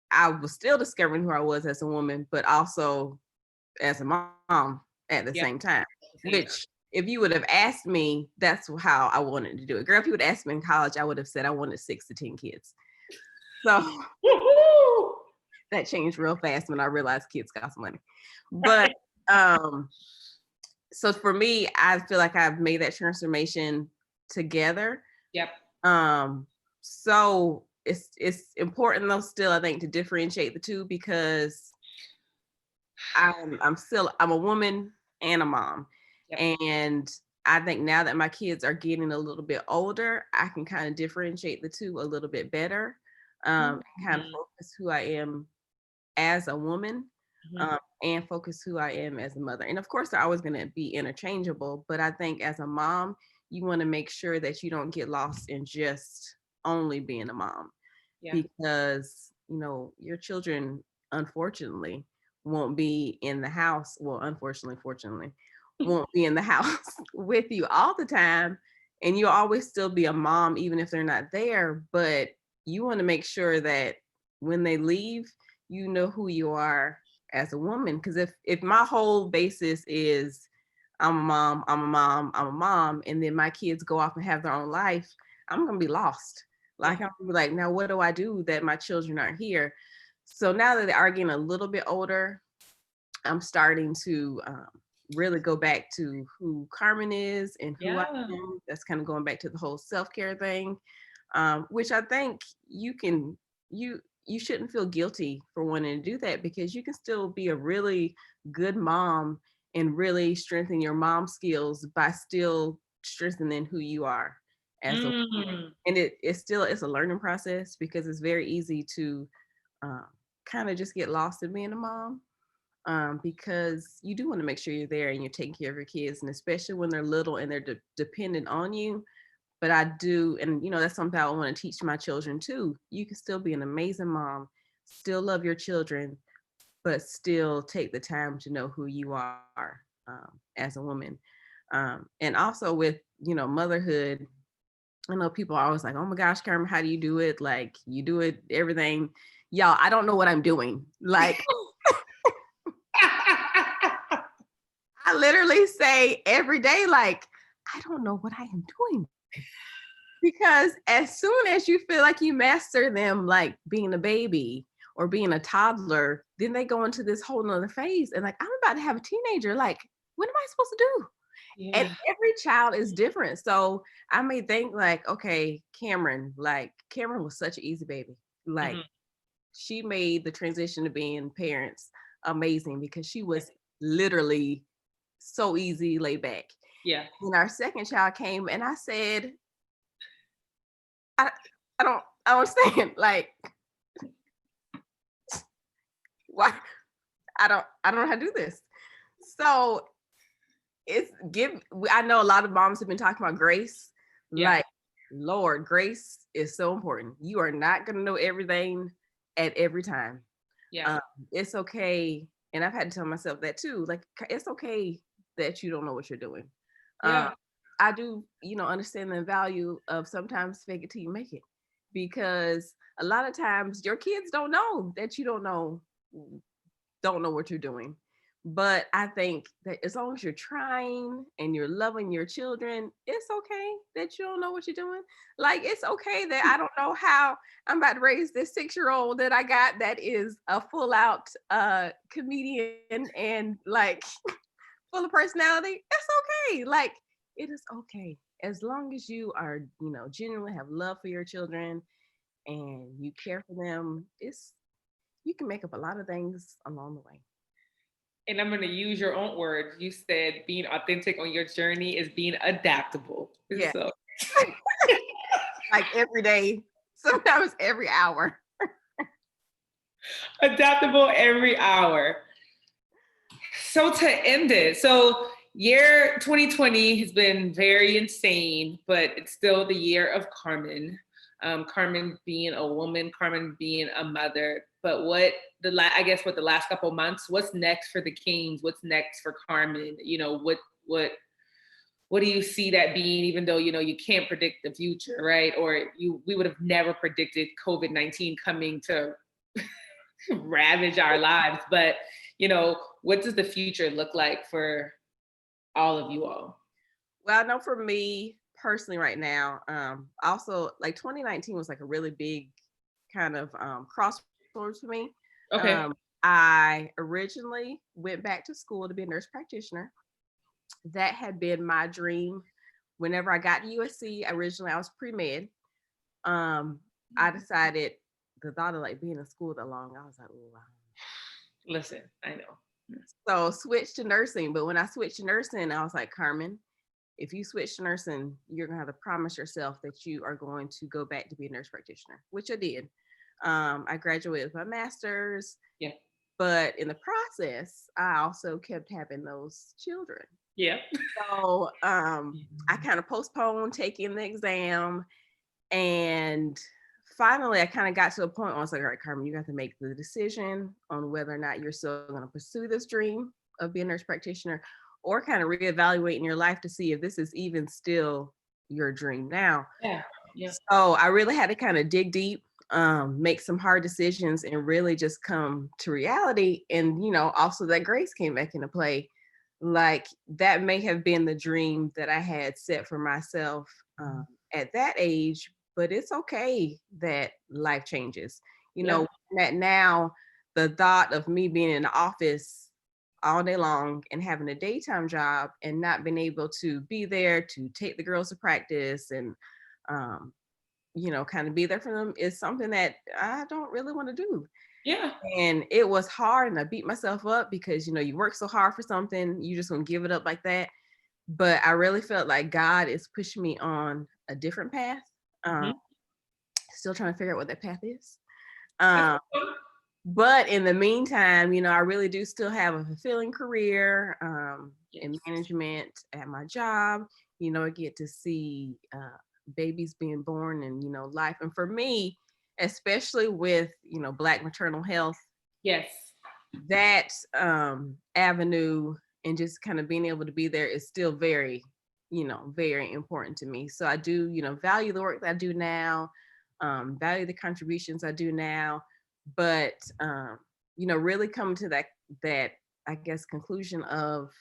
I was still discovering who I was as a woman, but also as a mom at the same time, which if you would have asked me, that's how I wanted to do it. Girl, if you would ask me in college, I would have said I wanted 6 to 10 kids. So that changed real fast when I realized kids cost money. But so for me, I feel like I've made that transformation together. Yep. So it's important though still, I think, to differentiate the two, because I'm a woman and a mom. Yep. And I think now that my kids are getting a little bit older, I can kind of differentiate the two a little bit better. Kind of Mhm. focus who I am as a woman, Mhm. and focus who I am as a mother. And of course, they're always going to be interchangeable. But I think as a mom, you want to make sure that you don't get lost in just only being a mom, Yeah. because your children, unfortunately, won't be in the house. Well, unfortunately, fortunately, won't be in the house with you all the time, and you'll always still be a mom even if they're not there. But you want to make sure that when they leave, you know who you are as a woman. Because if my whole basis is I'm a mom, I'm a mom, I'm a mom, and then my kids go off and have their own life, I'm gonna be lost. Yeah. Like, I'm gonna be like, now what do I do that my children aren't here? So now that they are getting a little bit older, I'm starting to really go back to who Carmen is and who I Yeah. am. That's kind of going back to the whole self-care thing, which I think you shouldn't feel guilty for wanting to do that, because you can still be a really good mom and really strengthen your mom skills by still strengthening who you are as a woman. Mm. And it's a learning process, because it's very easy to uh, kind of just get lost in being a mom, because you do want to make sure you're there and you're taking care of your kids, and especially when they're little and they're dependent on you. But I do, and that's something I want to teach my children too. You can still be an amazing mom, still love your children, but still take the time to know who you are, as a woman. And also with motherhood, I know people are always like, "Oh my gosh, Carmen, how do you do it? Like, you do it everything." Y'all, I don't know what I'm doing. Like, I literally say every day, like, I don't know what I am doing. Because as soon as you feel like you master them, like being a baby or being a toddler, then they go into this whole nother phase. And like, I'm about to have a teenager. Like, what am I supposed to do? And Yeah. every child is different. So I may think like, okay, Cameron was such an easy baby. Like, Mhm. she made the transition to being parents amazing, because she was literally so easy, laid back. Yeah. When our second child came, and I said, I, I don't understand. Like, why? I don't know how to do this. So I know a lot of moms have been talking about grace. Yeah. Like, Lord, grace is so important. You are not going to know everything at every time. Yeah. Um, it's okay. And I've had to tell myself that too. Like, it's okay that you don't know what you're doing. Um, Yeah. I do, understand the value of sometimes fake it till you make it, because a lot of times your kids don't know that you don't know what you're doing. But I think that as long as you're trying and you're loving your children, it's okay that you don't know what you're doing. Like, it's okay that I don't know how I'm about to raise this 6-year-old that I got that is a full out comedian and like full of personality. It's okay. Like, it is okay. As long as you are, genuinely have love for your children and you care for them, you can make up a lot of things along the way. And I'm going to use your own words. You said being authentic on your journey is being adaptable. Yeah. So Like every day, sometimes every hour. adaptable every hour. So to end it, so year 2020 has been very insane, but it's still the year of Carmen. Carmen being a woman, Carmen being a mother. But I guess what the last couple months, what's next for the Kings? What's next for Carmen? What do you see that being? Even though you can't predict the future, right? Or we would have never predicted COVID-19 coming to ravage our lives, but what does the future look like for all of you all? Well, I know for me personally right now, also like 2019 was like a really big kind of crossroads for me. Okay. I originally went back to school to be a nurse practitioner. That had been my dream. Whenever I got to USC, originally I was pre-med. I decided the thought of like being in school that long, I was like, oh wow. Listen, I know. So switched to nursing. But when I switched to nursing, I was like, Carmen, if you switch to nursing, you're gonna have to promise yourself that you are going to go back to be a nurse practitioner, which I did. I graduated with my master's, Yeah. but in the process, I also kept having those children. Yeah. So I kind of postponed taking the exam, and finally, I kind of got to a point where I was like, all right, Carmen, you got to make the decision on whether or not you're still going to pursue this dream of being a nurse practitioner, or kind of reevaluating your life to see if this is even still your dream now. Yeah. Yeah. So I really had to kind of dig deep, make some hard decisions, and really just come to reality. And, also that grace came back into play. Like that may have been the dream that I had set for myself at that age, but it's okay that life changes. Yeah. That now the thought of me being in the office all day long and having a daytime job and not being able to be there to take the girls to practice and um, kind of be there for them is something that I don't really want to do. Yeah. And it was hard, and I beat myself up because you work so hard for something, you just gonna give it up like that. But I really felt like God is pushing me on a different path. Mm-hmm. Still trying to figure out what that path is. That's cool. But in the meantime, I really do still have a fulfilling career in Yes. management at my job. I get to see babies being born and, life. And for me, especially with, Black maternal health, Yes. that avenue and just kind of being able to be there is still very, very important to me. So I do, value the work that I do now, value the contributions I do now, but really come to that I guess conclusion of,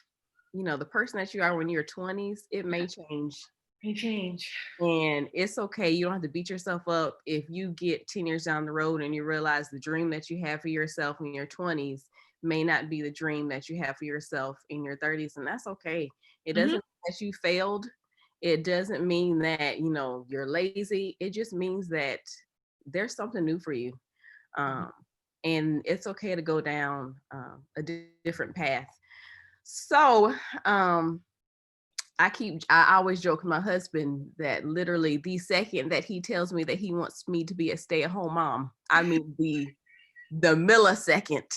the person that you are when you're 20s, it may change. May change. And it's okay. You don't have to beat yourself up if you get 10 years down the road and you realize the dream that you have for yourself in your 20s may not be the dream that you have for yourself in your 30s. And that's okay. It doesn't mean that you failed. It doesn't mean that, you're lazy. It just means that there's something new for you. And it's okay to go down a different path. So, I always joke with my husband that literally the second that he tells me that he wants me to be a stay-at-home mom, I mean the millisecond,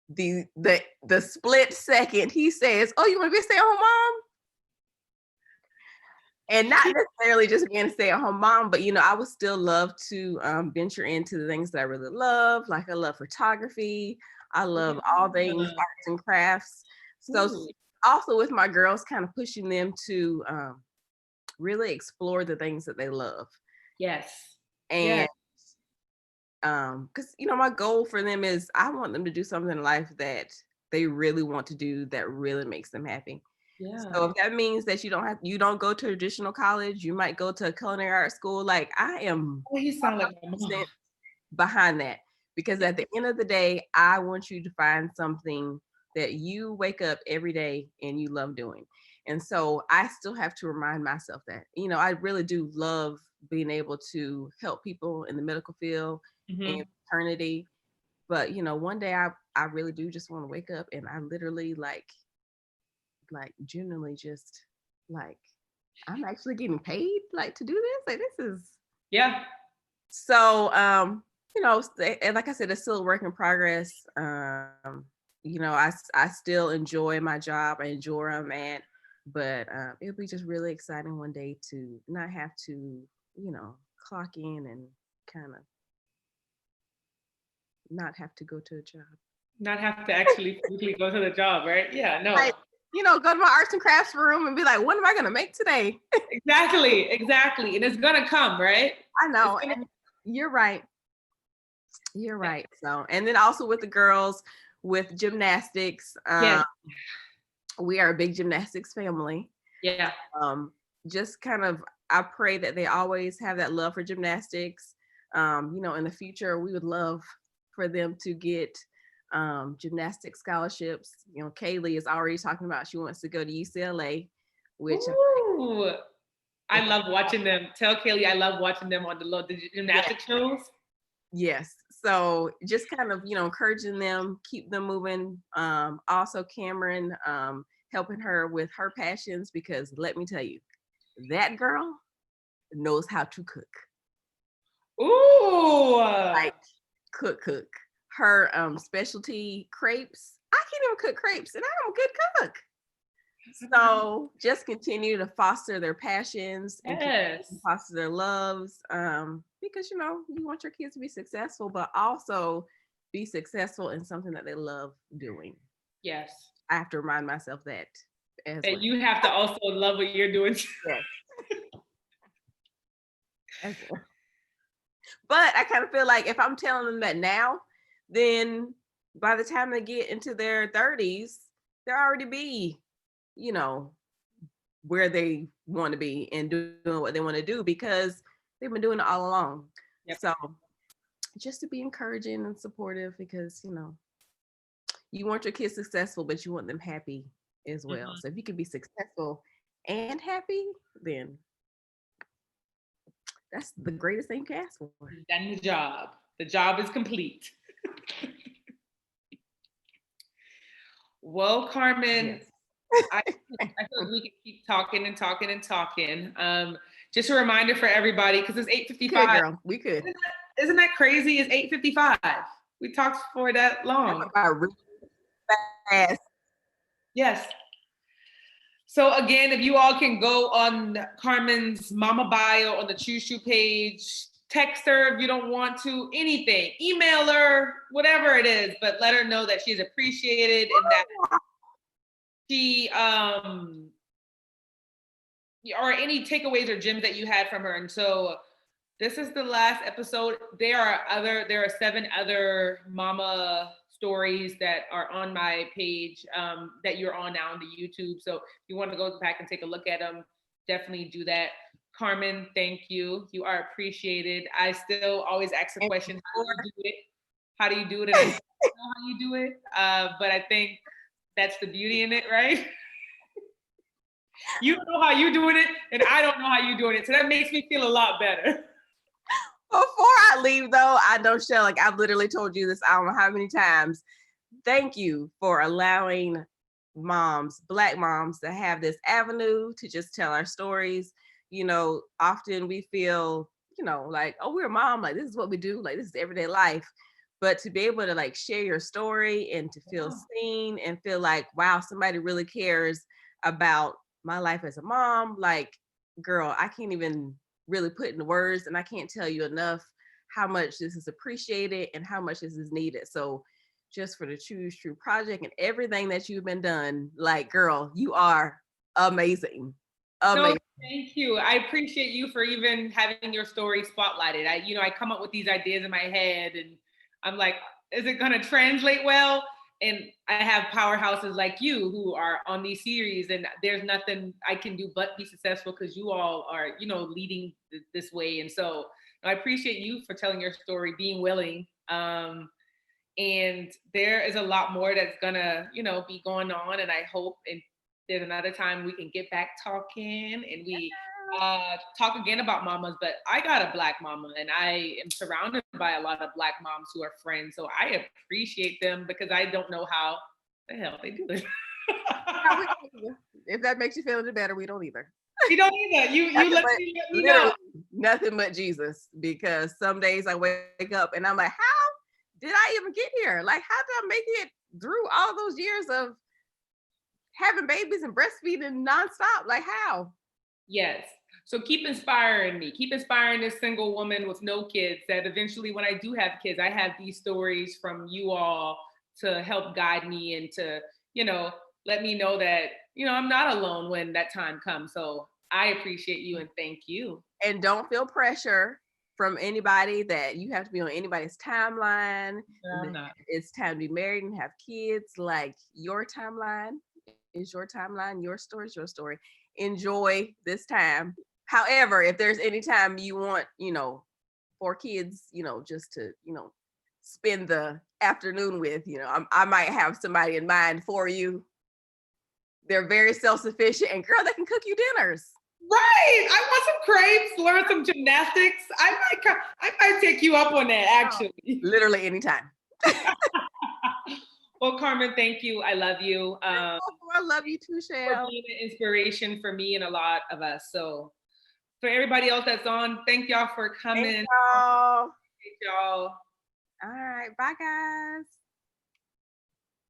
the split second he says, "Oh, you want to be a stay-at-home mom?" And not necessarily just being a stay-at-home mom, but I would still love to venture into the things that I really love. Like I love photography. I love all things arts and crafts. So also with my girls, kind of pushing them to really explore the things that they love. Yes. And because my goal for them is I want them to do something in life that they really want to do that really makes them happy. Yeah. So if that means that you don't go to traditional college, you might go to a culinary art school. Like I am You sound like my mom. behind that, because at the end of the day, I want you to find something that you wake up every day and you love doing. And so I still have to remind myself that, I really do love being able to help people in the medical field and maternity. But, one day I really do just want to wake up and I literally like genuinely just like, I'm actually getting paid like to do this. Like this is. So, and like I said, it's still a work in progress. I still enjoy my job. I enjoy where I'm at, but it'll be just really exciting one day to not have to, clock in and kind of not have to go to a job. Not have to actually physically go to the job, right? Yeah, no. Like, go to my arts and crafts room and be like, what am I going to make today? Exactly. And it's going to come, right? I know. And you're right. You're right. So, and then also with the girls, with gymnastics, we are a big gymnastics family. Yeah. Just kind of, I pray that they always have that love for gymnastics. In the future, we would love for them to get gymnastic scholarships. Kaylee is already talking about she wants to go to UCLA, which I love watching them. Tell Kaylee I love watching them on the gymnastic shows. Yes. So just kind of, encouraging them, keep them moving. Also Cameron, helping her with her passions, because let me tell you, that girl knows how to cook. Ooh. Like cook. Her specialty crepes. I can't even cook crepes, and I'm a good cook. So just continue to foster their passions and foster their loves, because you want your kids to be successful, but also be successful in something that they love doing. Yes. I have to remind myself that as well. You have to also love what you're doing. Yes. But I kind of feel like if I'm telling them that now, then by the time they get into their 30s, they'll already be, where they want to be and doing what they want to do, because they've been doing it all along. Yep. So just to be encouraging and supportive, because, you want your kids successful, but you want them happy as well. Mm-hmm. So if you can be successful and happy, then that's the greatest thing you can ask for. You've done the job. The job is complete. Well, Carmen, yes. I feel like we can keep talking and talking and talking. Just a reminder for everybody, because it's 8:55. Good, girl. We could. Isn't that crazy? It's 8:55. We talked for that long. Really fast. Yes. So again, if you all can go on Carmen's mama bio on the Choo Choo page, text her if you don't want to, anything, email her, whatever it is, but let her know that she's appreciated and that she, or any takeaways or gems that you had from her. And so this is the last episode. There are 7 other mama stories that are on my page that you're on now on the YouTube. So if you want to go back and take a look at them, definitely do that. Carmen, thank you. You are appreciated. I still always ask the question, how do you do it? How do you do it? And I don't know how you do it, but I think that's the beauty in it, right? You don't know how you're doing it, and I don't know how you're doing it. So that makes me feel a lot better. Before I leave, though, I know, Shell, like I've literally told you this, I don't know how many times. Thank you for allowing moms, Black moms, to have this avenue to just tell our stories. Often we feel, like, oh, we're a mom, like this is what we do, like this is everyday life. But to be able to like share your story and to feel seen and feel like, wow, somebody really cares about my life as a mom, like, girl, I can't even really put into words, and I can't tell you enough how much this is appreciated and how much this is needed. So just for the Choose True project and everything that you've been done, like, girl, you are amazing. No, thank you. I appreciate you for even having your story spotlighted. I come up with these ideas in my head and I'm like, is it going to translate well? And I have powerhouses like you who are on these series, and there's nothing I can do but be successful because you all are, leading this way. And so I appreciate you for telling your story, being willing. And there is a lot more that's gonna, be going on. And I hope there's another time we can get back talking and we talk again about mamas. But I got a Black mama, and I am surrounded by a lot of Black moms who are friends. So I appreciate them because I don't know how the hell they do it. If that makes you feel any better, we don't either. We don't either. You let me know. Nothing but Jesus, because some days I wake up and I'm like, how did I even get here? Like, how did I make it through all those years of having babies and breastfeeding nonstop? Like, how? Yes. So keep inspiring me. Keep inspiring this single woman with no kids, that eventually when I do have kids, I have these stories from you all to help guide me and to, let me know that, I'm not alone when that time comes. So I appreciate you and thank you. And don't feel pressure from anybody that you have to be on anybody's timeline. It's time to be married and have kids. Like, your timeline is your timeline. Your story is your story. Enjoy this time. However, if there's any time you want, 4 kids, just to, spend the afternoon with, I might have somebody in mind for you. They're very self-sufficient, and girl, they can cook you dinners. Right. I want some crepes, learn some gymnastics. I might take you up on that actually. Literally anytime. Well, Carmen, thank you. I love you. I love you too, For Shell. being an inspiration for me and a lot of us. So for everybody else that's on, thank y'all for coming. Thank y'all. Thank y'all. All right. Bye, guys.